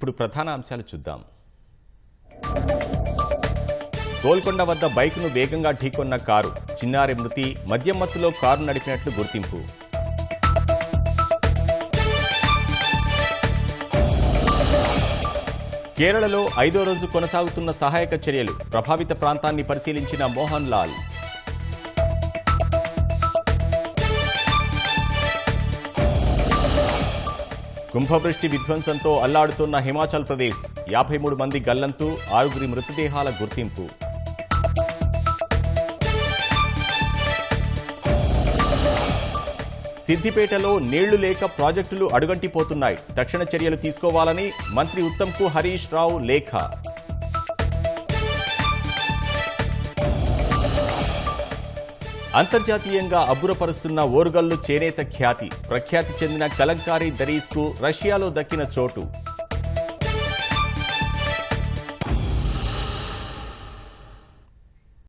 ఇప్పుడు ప్రధాన అంశాలు చూద్దాం. గోల్కొండ వద్ద బైక్ను వేగంగా ఢీకొన్న కారు, చిన్నారి మృతి, మద్యం మత్తులో కారు నడిపినట్లు గుర్తింపు. కేరళలో 5వ రోజు కొనసాగుతున్న సహాయక చర్యలు, ప్రభావిత ప్రాంతాన్ని పరిశీలించిన మోహన్ లాల్. కుంభవృష్టి విధ్వంసంతో అల్లాడుతున్న హిమాచల్ ప్రదేశ్, 53 మంది గల్లంతు, 6 మృతదేహాల గుర్తింపు. సిద్దిపేటలో నీళ్లు లేక ప్రాజెక్టులు అడుగంటిపోతున్నాయి, తక్షణ చర్యలు తీసుకోవాలని మంత్రి ఉత్తమ్కు హరీష్ రావు లేఖ. అంతర్జాతీయంగా అబ్బురపరుస్తున్న ఓరుగల్లు చేనేత ఖ్యాతి, ప్రఖ్యాతి చెందిన కలంకారీ దరీస్కు రష్యాలో దక్కిన చోటు.